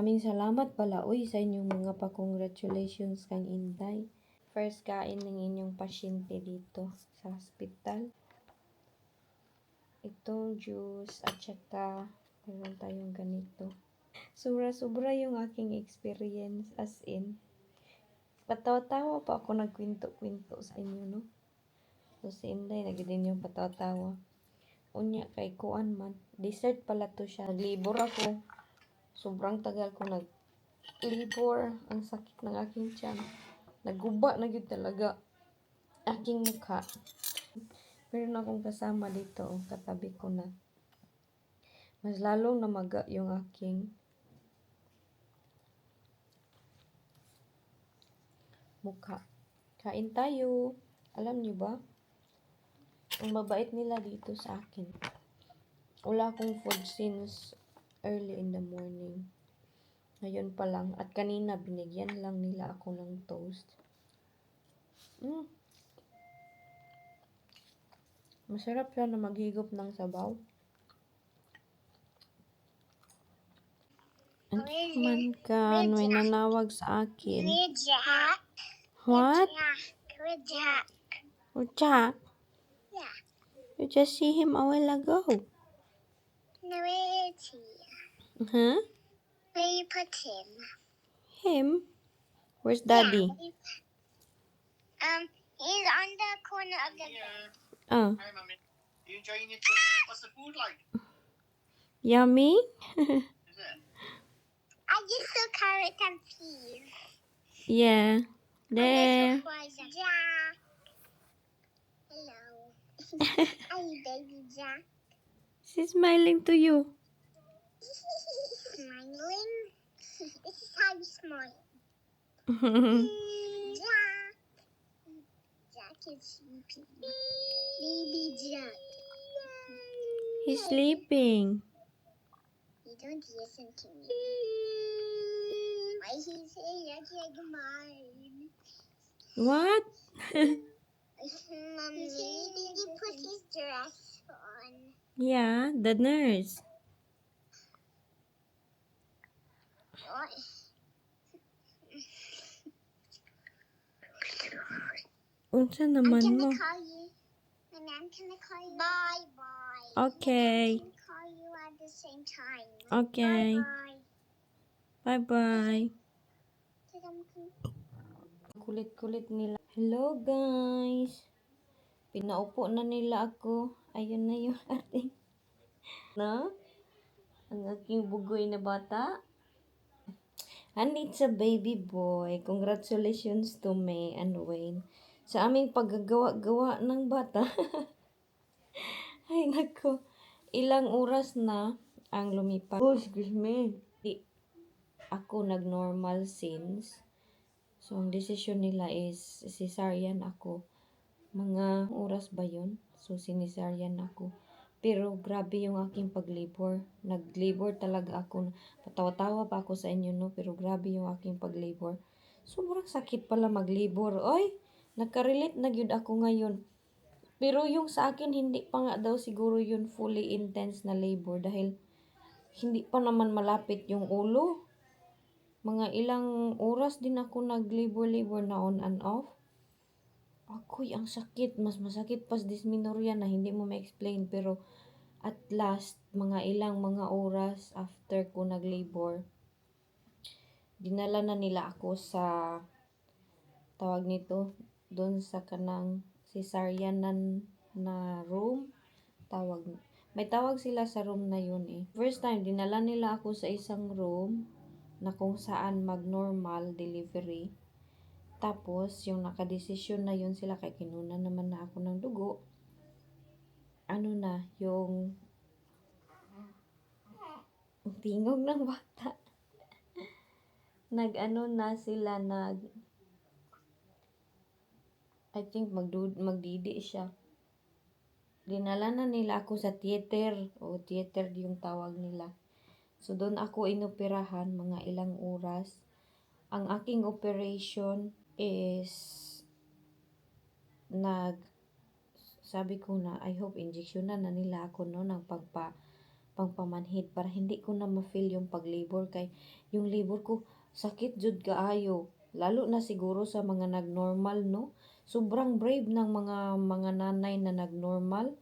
Maraming salamat pala uy sa inyong mga pa-congratulations kang Inday. First kain ng inyong pasyente dito sa hospital. Itong juice at saka meron tayong ganito. Sobra-sobra yung aking experience as in. Patawa-tawa pa ako nagkwento-kwento sa inyo, no? So, si Inday, nagdin yung patawa-tawa. Unya, kay kuan man. Dessert pala to siya. Naglibor ako. Sobrang tagal ko naglibor. Ang sakit ng aking tiyan. Naguba na yun talaga. Aking mukha. Meron akong kasama dito. Katabi ko na. Mas lalong namaga yung aking mukha. Kain tayo. Alam niyo ba? Ang mabait nila dito sa akin. Wala akong food since early in the morning. Ngayon pa lang. At kanina binigyan lang nila ako ng toast. Masarap siya na maghigop ng sabaw. Man ka, may nanawag sa akin. Jack. What? Jack. Oh, Jack? Yeah. You just see him a while ago. No, where is he? Huh? Where you put him? Him? Where's Daddy? Yeah. He's on the corner of the bed. Oh. Hi, Mummy. You enjoying your food? What's the food like? Yummy? Is it? I just saw carrot and peas. Yeah. There. Jack. Hello. Hi, baby Jack. She's smiling to you. Smiling. This is how you smile. Jack. Jack is sleeping. Baby Jack. He's sleeping. You don't listen to me. Why he say like mine? What? Mommy, did you put his dress on? Yeah, the nurse. What? Unsa I'm naman gonna mo? call you. Mommy, I'm gonna call you. Bye bye. Okay. I'm gonna call you at the same time. Okay. Bye Bye-bye. bye. Kulit-kulit nila. Hello guys. Pinaupo na nila ako. Ayun na yung ating. No? Ang aking bugoy na bata. And it's a baby boy. Congratulations to May and Wayne. Sa aming paggagawa-gawa ng bata. Ay nako. Ilang oras na ang lumipas. Oh, excuse me. Di ako nag-normal since. So, ang desisyon nila is cesarean ako. Mga oras ba yun? So, sinisaryan ako. Pero, grabe yung aking paglabor. Nag-labor talaga ako. Patawa-tawa pa ako sa inyo, no? Pero, grabe yung aking paglabor. Sobrang sakit pala maglabor. Oy, nagka-relate na yun ako ngayon. Pero, yung sa akin, hindi pa nga daw siguro yun fully intense na labor. Dahil, hindi pa naman malapit yung ulo. Mga ilang oras din ako nag-labor-labor na on and off. Ako'y ang sakit. Mas masakit pas dysmenorrhea na hindi mo ma-explain. Pero at last, mga mga oras after ko nag-labor, dinala na nila ako sa tawag nito, doon sa kanang cesareanan na room. May tawag sila sa room na yun eh. First time, dinala nila ako sa isang room na kung saan mag-normal delivery. Tapos, yung nakadesisyon na yun sila kay kinuna naman na ako ng dugo. Ano na, yung tingog ng bata. Nag-ano na sila, I think magdidi siya. Dinala na nila ako sa theater. O theater yung tawag nila. So, doon ako inoperahan mga ilang oras. Ang aking operation is sabi ko na, I hope injection na nila ako no ng pangpamanhid para hindi ko na ma-feel yung pag-labor kay yung labor ko sakit jud kaayo. Lalo na siguro sa mga nag-normal, no? Sobrang brave ng mga nanay na nag-normal.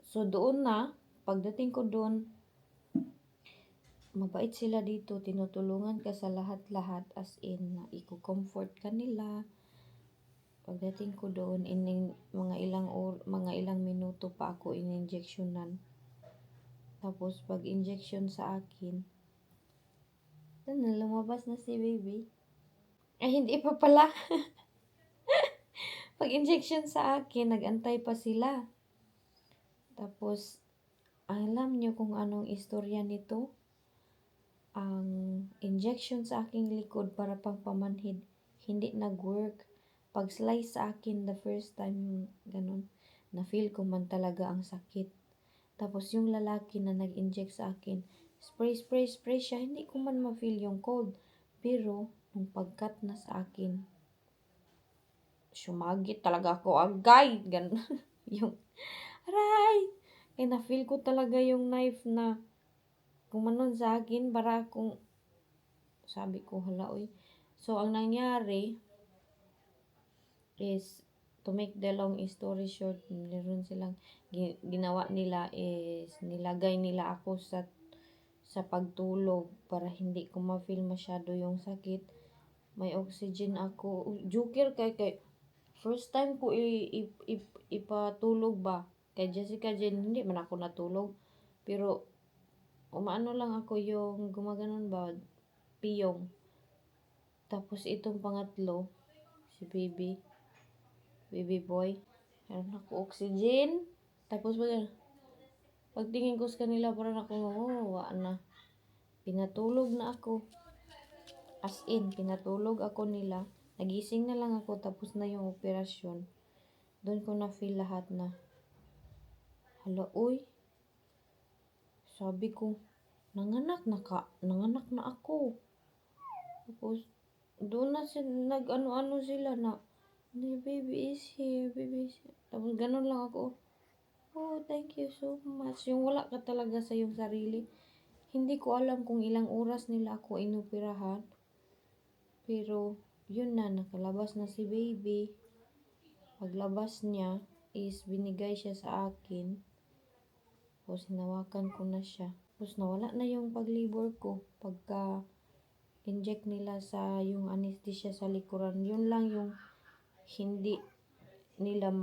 So doon na, pagdating ko doon, mabait sila dito, tinutulungan ka sa lahat-lahat as in na i-comfort ka nila. Pagdating ko doon, mga ilang minuto pa ako in-injectionan. Tapos pag injection sa akin, lumabas na si baby. Ay, hindi pa pala. Pag injection sa akin, nagantay pa sila. Tapos, alam niyo kung anong istorya nito? Ang injection sa aking likod para pangpamanhid, hindi nag-work. Pag slice sa akin the first time, ganun, na-feel ko man talaga ang sakit. Tapos yung lalaki na nag-inject sa akin, spray siya, hindi ko man ma-feel yung cold. Pero, nung pagkat na sa akin, sumagit talaga ako agay. Ganun. Yung, aray! Eh, na-feel ko talaga yung knife na kumanon sa akin para akong sabi ko hala oy. So ang nangyari is to make the long story short, meron silang ginawa nila is nilagay nila ako sa pagtulog para hindi ko ma-feel masyado yung sakit. May oxygen ako. Joker kay first time ko ipatulog ba. Kay Jessica Jane, hindi man ako natulog. Pero umaano lang ako yung gumaganon ba, piyong. Tapos itong pangatlo, si baby boy. Meron ako oxygen. Tapos pagtingin ko sa kanila, parang ako, na. Pinatulog na ako. As in, pinatulog ako nila. Nagising na lang ako, tapos na yung operasyon. Doon ko na feel lahat na, hala, uy. Sabi ko, nanganak na ako. Tapos, doon na nag-ano-ano sila na, the baby is here, baby is here. Tapos, ganun lang ako, oh, thank you so much. Yung wala ka talaga sa yung sarili. Hindi ko alam kung ilang oras nila ako inoperahan. Pero, yun na, nakalabas na si baby. Paglabas niya, is binigay siya sa akin. Tapos, hinawakan ko na siya. Tapos, nawala na yung paglibor ko. Pagka, inject nila sa yung anesthesia sa likuran. Yun lang yung hindi nila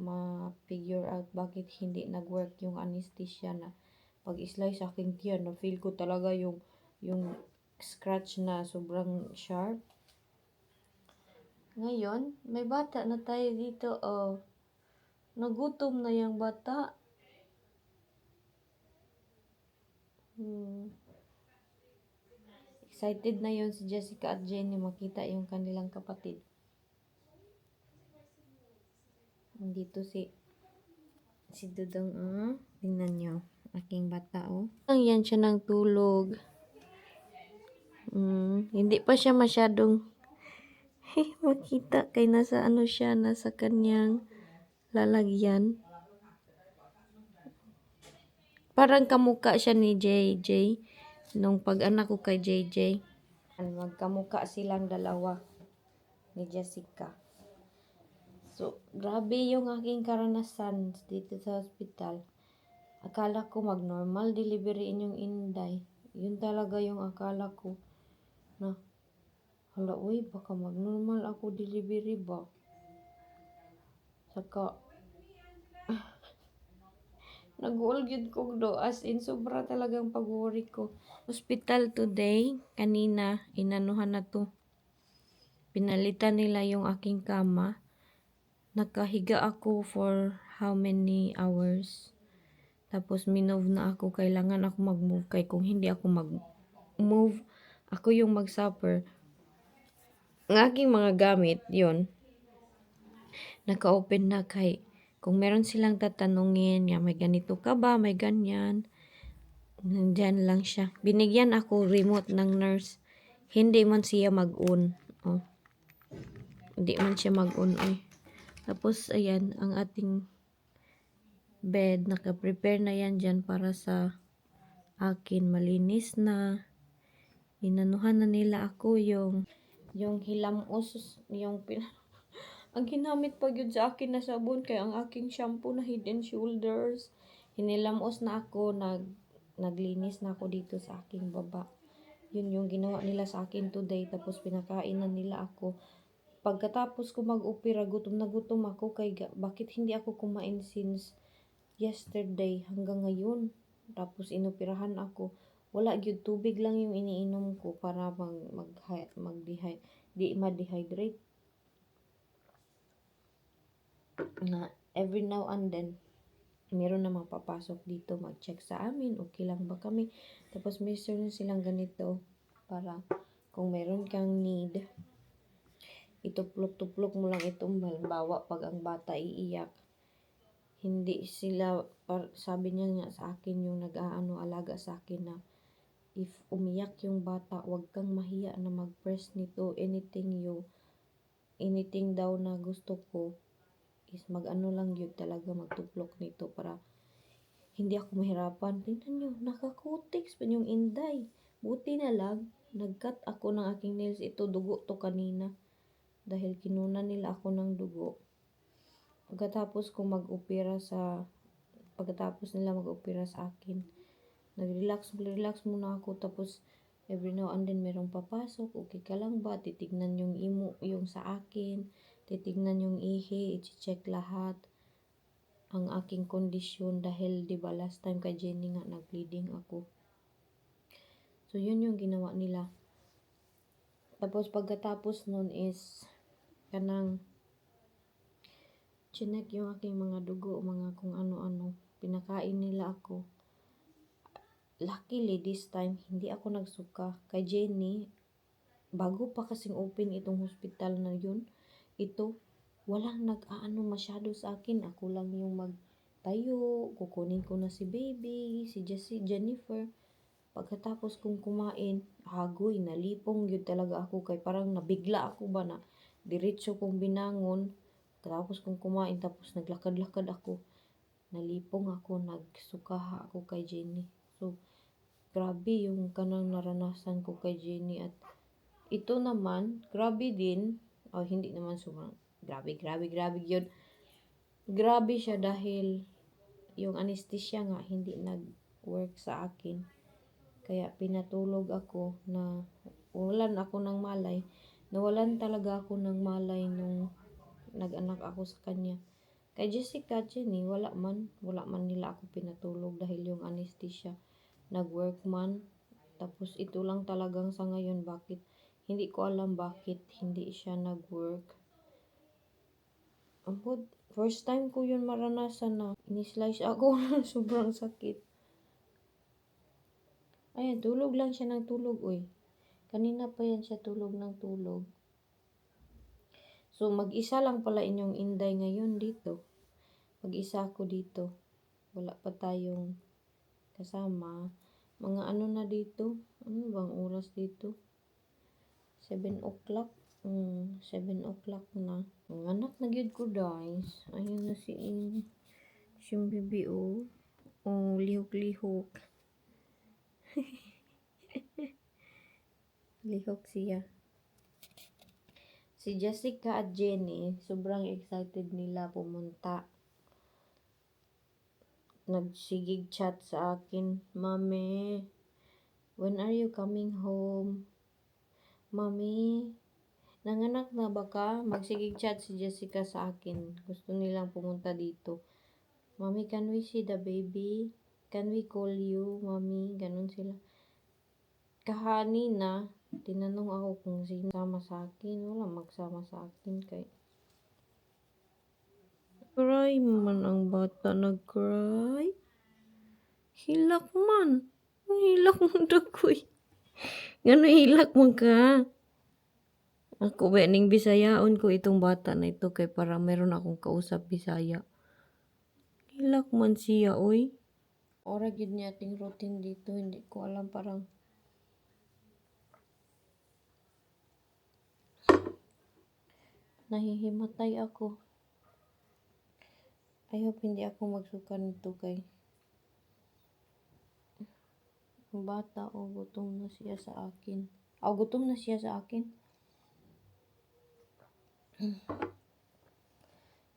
ma-figure out bakit hindi nag-work yung anesthesia na pag-slice sa aking tiyan. Na-feel ko talaga yung scratch na sobrang sharp. Ngayon, may bata na tayo dito. Oh, nagutom na yung bata. Excited na yun si Jessica at Jenny makita yung kanilang kapatid. Dito si Dudong, tingnan nyo, aking bata, Ang yan siya ng tulog. Hindi pa siya masyadong makita kay nasa nasa kanyang lalagyan. Parang kamukha siya ni JJ nung pag-anak ko kay JJ. Magkamukha silang dalawa ni Jessica. So, grabe yung aking karanasan dito sa hospital. Akala ko mag-normal delivery inyong inday. Yun talaga yung akala ko. Na, hala, uy, baka mag-normal ako delivery ba? Saka, nag-ulgid ko do. As in, sobra talagang pag-worry ko. Hospital today, kanina, inanuhan na to. Pinalitan nila yung aking kama. Nakahiga ako for how many hours. Tapos minove na ako. Kailangan ako mag-move. Kaya kung hindi ako mag-move, ako yung mag-suffer. Ang aking mga gamit, yun. Naka-open na kay kung meron silang tatanungin, may ganito ka ba, may ganyan. Nandyan lang siya. Binigyan ako remote ng nurse. Hindi man siya mag-on. Oh. Hindi man siya mag-on. Tapos, ayan, ang ating bed. Naka-prepare na yan dyan para sa akin. Malinis na. Inanuhan na nila ako yung hilamos, ang ginamit pa yun sa akin na sabon, kaya ang aking shampoo na Head and Shoulders. Hinilamos na ako, naglinis na ako dito sa aking baba. Yun yung ginawa nila sa akin today, tapos pinakain na nila ako. Pagkatapos ko mag-opera, gutom na gutom ako, bakit hindi ako kumain since yesterday hanggang ngayon. Tapos inoperahan ako. Wala gyud, tubig lang yung iniinom ko para di ma-dehydrate. Na every now and then meron na mapapasok dito, mag-check sa amin, okay lang ba kami. Tapos meron silang ganito para kung meron kang need, ituplok-tuplok mo lang itong halimbawa pag ang bata iiyak. Hindi sila, sabi niya nga sa akin yung alaga sa akin na if umiyak yung bata, wag kang mahiya na mag-press nito. Anything daw na gusto ko is mag-ano lang yun talaga, magtuplok nito para hindi ako mahirapan. Tingnan nyo, nakakotex pa yung inday. Buti na lang, nag-cut ako ng aking nails. Ito, dugo to kanina. Dahil kinuna nila ako ng dugo. Pagkatapos nila mag-opera sa akin, nag-relax muna ako. Tapos, every now and then, merong papasok. Okay ka lang ba? Titignan yung sa akin. Titignan yung ihi. I-check lahat ang aking kondisyon. Dahil, diba, last time kay Jenny nga, nag-bleeding ako. So, yun yung ginawa nila. Tapos, pagkatapos nun is, chinek yung aking mga dugo, mga kung ano-ano. Pinakain nila ako. Luckily, this time, hindi ako nagsuka. Kay Jenny, bago pa kasing open itong hospital na yun, walang nag-aano masyado sa akin. Ako lang yung magtayo, kukunin ko na si baby, si Jennifer. Pagkatapos kong kumain, hagoy, nalipong yun talaga ako. Kay parang nabigla ako ba na diretso kong binangon. Tapos kong kumain, tapos naglakad-lakad ako. Nalipong ako, nagsukaha ako kay Jenny. So, grabe yung kanang naranasan ko kay Jenny. At ito naman, grabe din. Hindi naman sobrang grabe yun. Grabe siya dahil yung anesthesia nga hindi nag-work sa akin. Kaya pinatulog ako na walan ako ng malay. Nawalan talaga ako ng malay nung nag-anak ako sa kanya. Kay Jessica, Jenny, wala man nila ako pinatulog dahil yung anesthesia nag-work man. Tapos ito lang talagang sa ngayon, hindi ko alam bakit hindi siya nag-work. First time ko yun maranasan na ini-slice ako. Sobrang sakit. Ayan, tulog lang siya ng tulog, uy. Kanina pa yan siya tulog ng tulog. So, mag-isa lang pala inyong inday ngayon dito. Mag-isa ako dito. Wala pa tayong kasama. Mga ano na dito? Ano bang oras dito? 7 o'clock. 7 o'clock na. Ang anak na gyud ko, guys. Ayun na yung baby, oh. Oh, lihok-lihok. Lihok siya. Si Jessica at Jenny, sobrang excited nila pumunta. Nagsigig chat sa akin, Mami, when are you coming home? Mami, nanganak na ba ka? Magsigig chat si Jessica sa akin. Gusto nilang pumunta dito. Mami, can we see the baby? Can we call you, Mami? Ganun sila. Kahanina, tinanong ako kung sino sama sa akin. Wala magsama sa akin kay cry man ang bata, nag-cry. Hilak man. Hilak man dagoy. Ngano hilak man ka? Ako ba ning Bisayaon ko itong bata na ito kay para meron akong kausap Bisaya. Hilak man siya, oy. Ora gid niya ating routine dito, hindi ko alam, parang nahihimatay ako. I hope hindi ako magsuka nito kay bata o gutom na siya sa akin. Gutom na siya sa akin.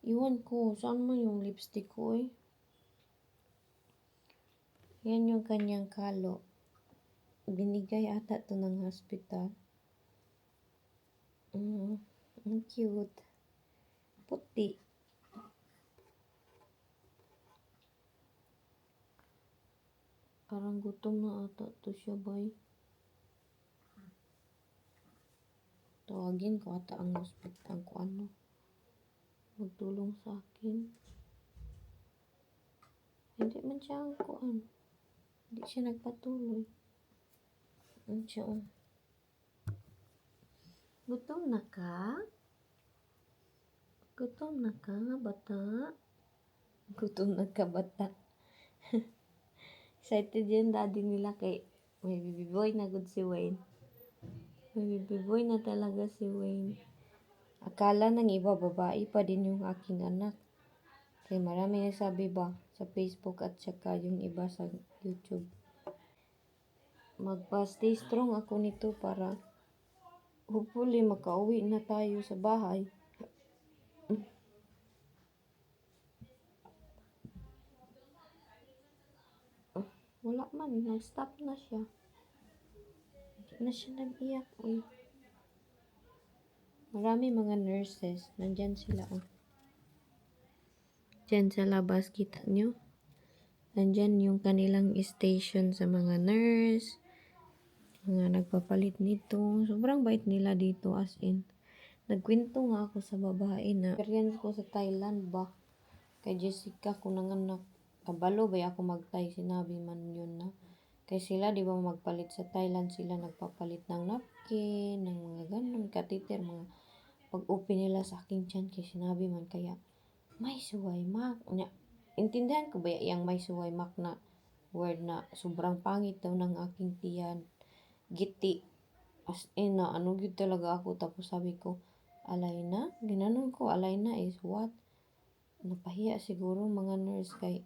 Iwan ko, saan man yung lipstick ko eh? Yan yung kanyang kalo. Binigay ata to ng hospital. Ang cute. Puti. Parang gutom na ata to siya, bay. Tawagin ko ata ang hospital ko ano. Magtulong sa akin. Hindi man siya ang kuan. Hindi siya nagpatuloy. Ano siya? Gutom na ka? Gutom na ka, bata? Gutom na ka, bata? Excited yan daddy nila kay may baby boy na good si Wayne. May baby boy na talaga si Wayne. Akala ng iba babae pa din yung aking anak. Kaya marami nagsabi ba sa Facebook at saka yung iba sa YouTube. Magpa-stay strong ako nito para hopefully makauwi na tayo sa bahay. Wala man, nag-stop na siya. Hindi na siya nag-iyak. Uy. Marami mga nurses. Nandyan sila. Diyan sa labas, kita nyo? Nandyan yung kanilang station sa mga nurse. Mga nagpapalit nito. Sobrang bait nila dito as in. Nagkwento nga ako sa babae na experience ko sa Thailand ba. Kay Jessica ko nanganak. Kabalo ba ako mag-Thai? Sinabi man yun na. Kaya sila, di ba magpalit sa Thailand, sila nagpapalit ng napkin, ng mga ganun, katiter, mga pag-open nila sa aking tiyan. Kaya sinabi man kaya, may suway mak. Intindihan ko ba yung may suway mak na word na sobrang pangit daw ng aking tiyan. Giti. As in na, ano yun talaga ako. Tapos sabi ko, alay na? Ginanon ko, alay na is what? Napahiya siguro mga nurse kay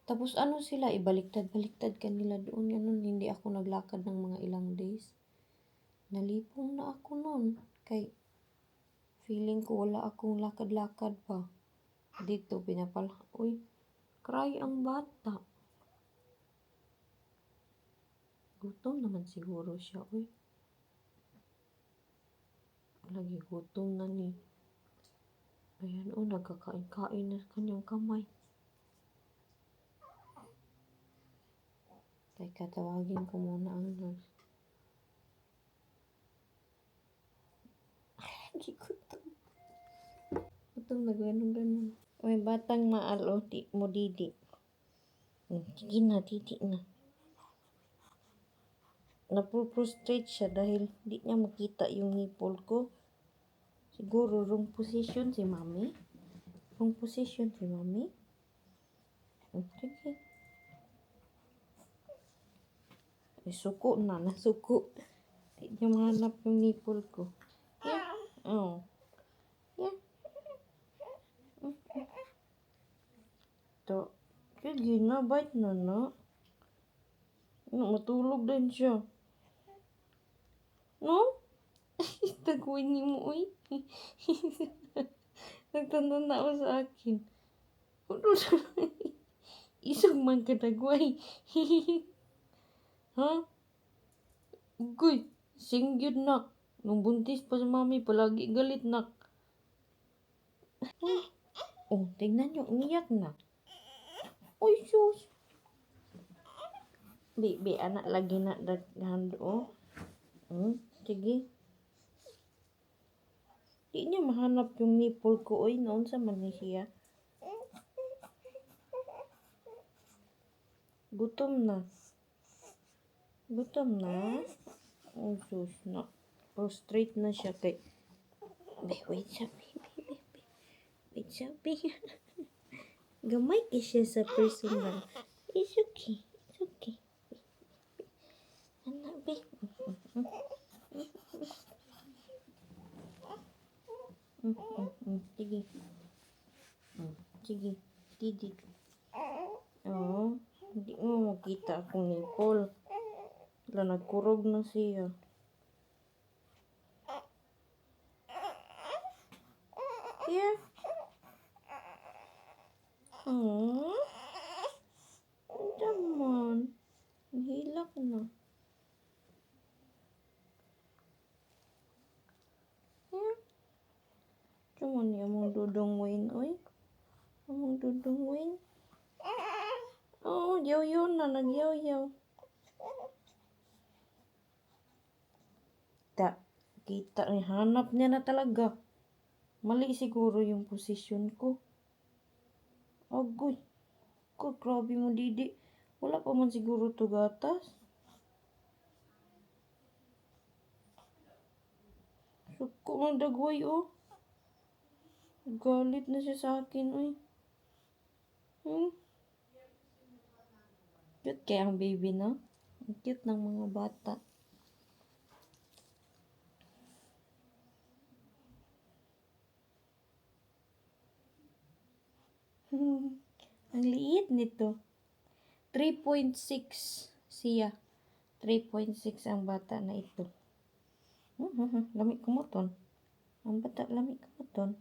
tapos ano sila, ibaliktad-baliktad kanila doon. Ganun, hindi ako naglakad ng mga ilang days. Nalipong na ako noon. Kay, feeling ko wala akong lakad-lakad pa. Dito, pinapala. Uy, cry ang bata. Gutom naman siguro siya, uy. Lagi gutom na ni. Ayan, nagkakain-kain na kanyang kamay. Teka, tawagin ko muna ang nurse. Hindi gutom. Gutom na ganun. May batang maalo, di mo didi. Sige na, titi na. Napoprostrate siya dahil di niya makita yung nipple ko. Siguro, wrong position si mami. Wrong position si mami. Sige. Suko na, nasuko. Di niya mahanap yung nipple ko. Yeah. Oh. Yeah. To. Sige na, bite na na. Matulog din siya. No? Taguin niyo mo, uy. Nagtanda na ako sa akin. Isang man ka nagway. Ha? Ugoy, singyod nak. Nung buntis pa sa mami, palagi galit nak. Oh, tingnan nyo, umiyak na. Uy, sus. Bi, anak lagi na daghando, oh. Sige. Di niya mahanap yung nipple ko, oy. Noon sa man ni siya. Gutom na. Gutom na. Oh, sus na. Prostrate na siya kay... Wait, sabi. Wait, sabi. Gamay ka siya sa personal. It's okay. It's okay. Anak, babe. Sige. Sige. Didi. Oh, hindi mo makita akong nipple. Wala, nagkurog na siya. Here. Oh. Naman. Hilak na. Here. Cuman ni among dudong win, oy. Among dudong win. Oh, yaw-yaw na. Nagyaw-yaw. Kita ni hanap niya na talaga. Mali siguro yung posisyon ko. Agoy. Grabe mo, Didi. Wala pa man siguro to gatas. Suko ng dagway, oh. Galit na siya sa akin, oy. Cute kaya ang baby, no? Ang cute ng mga bata. Ang liit nito. 3.6 siya. 3.6 ang bata na ito. Lamig kumuton. Ang bata lamig kumuton.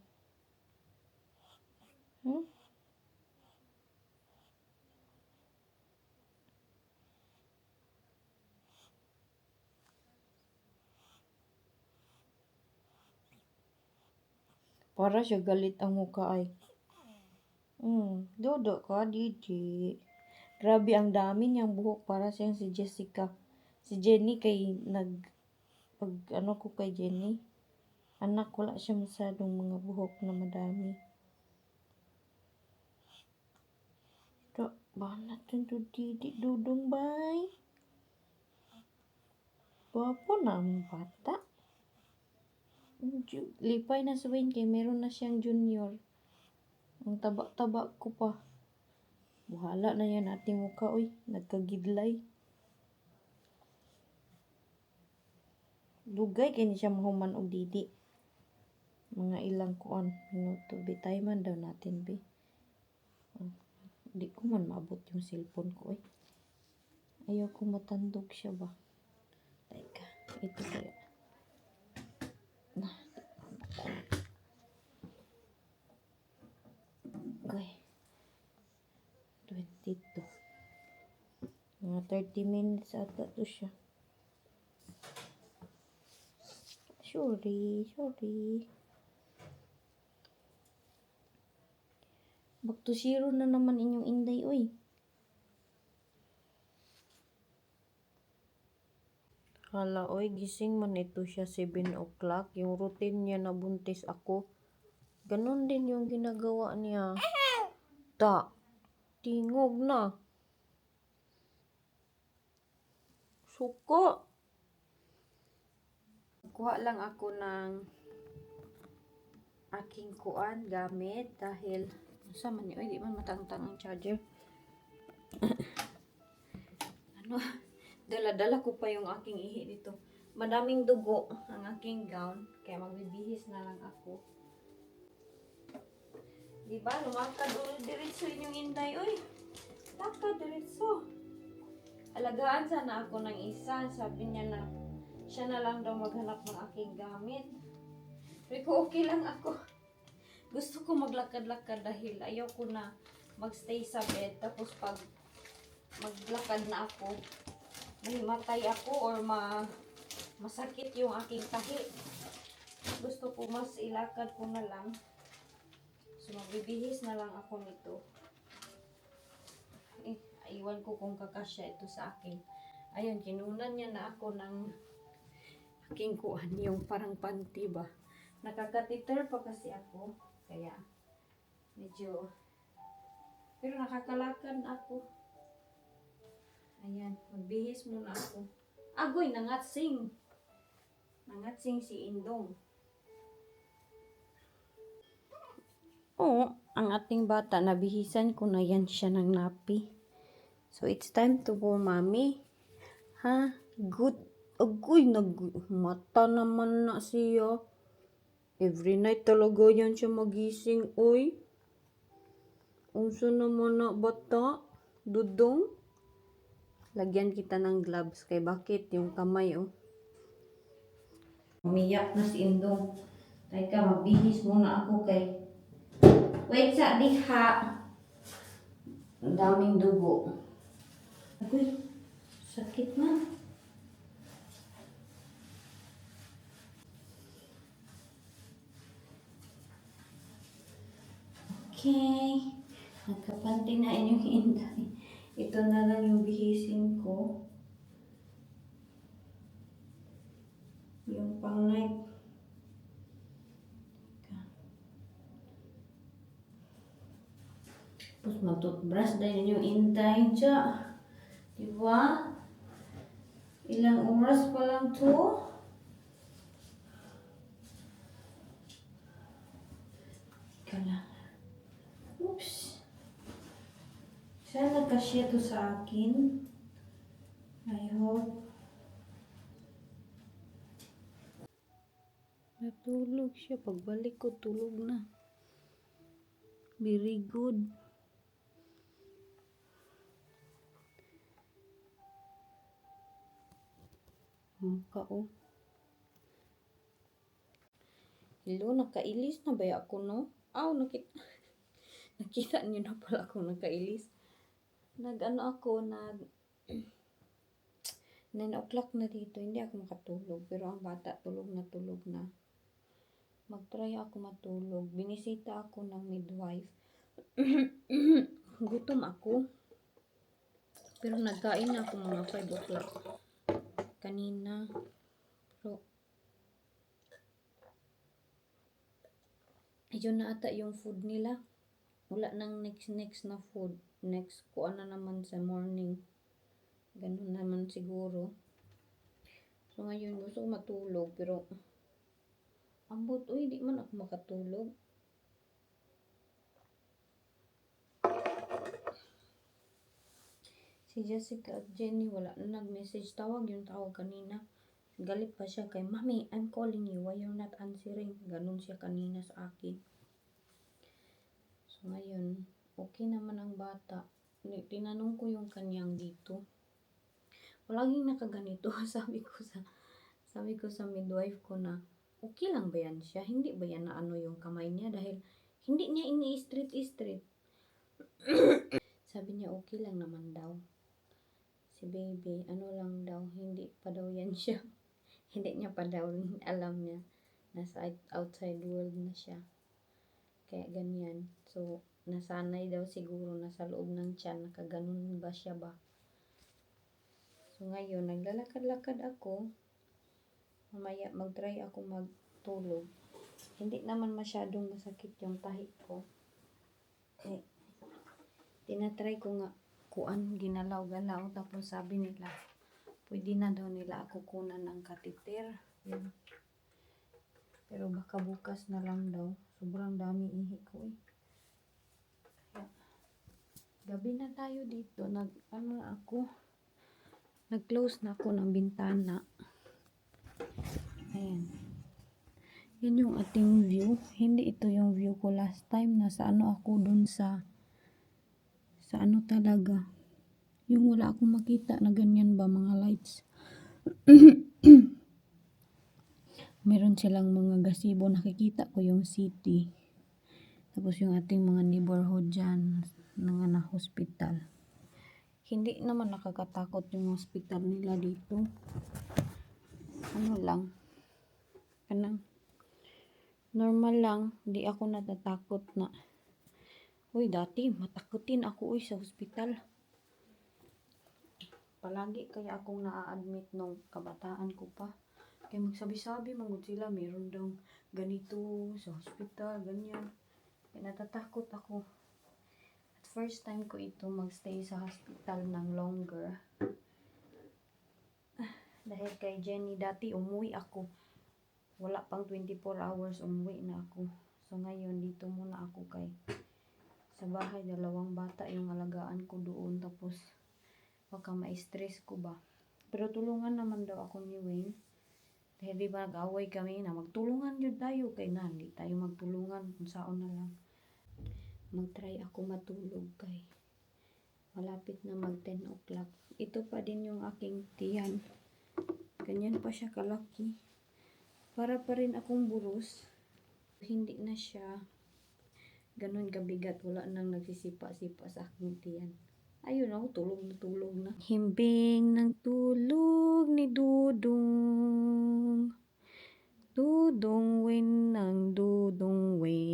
Para siya galit ang mukha ay. Dodo ka, Didi. Grabe, ang dami niyang buhok para siyang si Jessica. Si Jenny kay pag ano ko kay Jenny, anak, wala siya masyadong mga buhok na madami. Ito, banat yun to, Didi. Dudong bay. Gwapo na ang bata. Lipay na sa Wayne kay meron na siyang junior. Ang taba-taba ko pa. Bahala na yan ating mukha, oy. Nagkagidlay. Dugay kay ni siya mahuman og Didi. Mga ilang kuan minuto. Bitay man daw natin, be. Di ko man maabot yung cellphone ko, oy. Ayaw ko matandog siya ba. Teka, ito kaya. Okay. 22. Mga 30 minutes ata to siya. Sorry. Back to zero na naman inyong inday, oy. Hala, oy, gising man ito siya 7 o'clock. Yung routine niya na buntis ako. Ganon din yung ginagawa niya. Tingog na. Suko. Kuha lang ako ng aking kuan gamit dahil sa man ni, oy, di man matangtang ang charger. Dala-dala ko pa yung aking ihi dito. Madaming dugo ang aking gown, kaya magbibihis na lang ako. Diba? Lumakad ulit diretso inyong inday, oy. Lakad diretso. Alagaan sana ako ng isa. Sabi niya na siya na lang daw maghanap ng aking gamit. Pero okay lang ako. Gusto ko maglakad-lakad dahil ayaw ko na magstay sa bed. Tapos pag maglakad na ako, mahimatay ako or masakit yung aking tahi. Gusto ko mas ilakad ko na lang. So magbibihis na lang ako nito. Iwan ko kung kakasya ito sa akin. Ayun, kinunan niya na ako ng aking kuhan, yung parang panty ba. Nakakatiter pa kasi ako. Kaya, medyo, pero nakakalakad ako. Ayan, magbihis muna ako. Agoy, nangatsing. Nangatsing si Indong. Oo, ang ating bata, nabihisan ko na yan siya ng napi. So, it's time to go, mommy. Ha? Good. Agoy, mata naman na siya. Every night talaga yan siya magising, oy. Unsa naman na bata? Dudong? Lagyan kita ng gloves kay bakit yung kamay oh. Umiyak na si Indong. Teka, magbihis muna ako kay... Wait sa diha. Ang daming dugo. Agoy, sakit na. Okay. Nagkapanti na inyong inday. Ito na lang yung bihisin ko. Yung pang night. Tapos mag-toothbrush dahil yung intay dyan. Diba? Ilang oras pa lang to. Ika lang. Oops. Sana kasya to sa akin. I hope. Natulog siya. Pagbalik ko, tulog na. Very good. Mukha oh. Hello, nakailis na ba ako no? Aw, nakita niyo na pala ako nakailis. Nag-ano ako, 9 o'clock na dito, hindi ako makatulog. Pero ang bata, tulog na. Mag-try ako matulog. Binisita ako ng midwife. Gutom ako. Pero nagkain na ako mga 5 o'clock. Kanina. Pero, ayun na ata yung food nila. Wala nang next na food. Next ko na naman sa morning. Ganun naman siguro. So ngayon gusto ko matulog pero ambot uy, di man ako makatulog. Si Jessica at Jenny wala na nag-message. Tawag yung tawag kanina. Galit pa siya kay Mami, I'm calling you. Why you're not answering? Ganun siya kanina sa akin. So ngayon, okay naman ang bata. Tinanong ko yung kanyang dito. Palaging nakaganito. Sabi ko sa midwife ko na, okay lang ba yan siya? Hindi ba yan na ano yung kamay niya? Dahil hindi niya ini-straight. Sabi niya, okay lang naman daw. Si baby, ano lang daw, hindi pa daw yan siya. Hindi niya pa daw alam niya. Nasa outside world na siya. Kaya ganyan. So, nasanay daw siguro na sa loob ng tiyan. Nakaganon ba siya ba? So, ngayon, naglalakad-lakad ako. Mamaya, mag-try ako magtulog. Hindi naman masyadong masakit yung tahi ko. Eh, tinatry ko nga ginalaw-galaw. Tapos sabi nila, pwede na daw nila ako kunan ng catheter. Yun. Pero baka bukas na lang daw. Sobrang dami ihi ko eh. Kaya, gabi na tayo dito. Nag-close na ako ng bintana. Ayan. Yan yung ating view. Hindi ito yung view ko last time. Nasa ano ako dun sa ano talaga. Yung wala akong makita na ganyan ba mga lights. Meron silang mga gazebo. Nakikita ko yung city. Tapos yung ating mga neighborhood dyan. Na hospital. Hindi naman nakakatakot yung hospital nila dito. Ano lang. Normal lang. Hindi ako natatakot na. Uy, dati matakutin ako sa hospital. Palagi kaya akong na-admit nung kabataan ko pa. Kaya magsabi-sabi magod sila, meron daw ganito sa hospital, ganyan. Kaya natatakot ako. At first time ko ito magstay sa hospital ng longer. Dahil kay Jenny, dati umuwi ako. Wala pang 24 hours, umuwi na ako. So ngayon, dito muna ako sa bahay, 2 bata yung alagaan ko doon. Tapos, baka ma-stress ko ba. Pero tulungan naman daw ako ni Wayne. Dahil di ba nag-away kami na magtulungan yun tayo. Kaya na, hindi tayo magtulungan kung saan na lang. mag-try ako matulog kay malapit na mag 10 o'clock. Ito pa din yung aking tiyan. Ganyan pa siya kalaki. Para pa rin akong buros. Hindi na siya ganun kabigat. Wala nang nagsisipa-sipa sa aking tiyan. Ayun oh, tulog na tulog na. Himbing ng tulog ni Dudong. Dudong win ng Dudong win.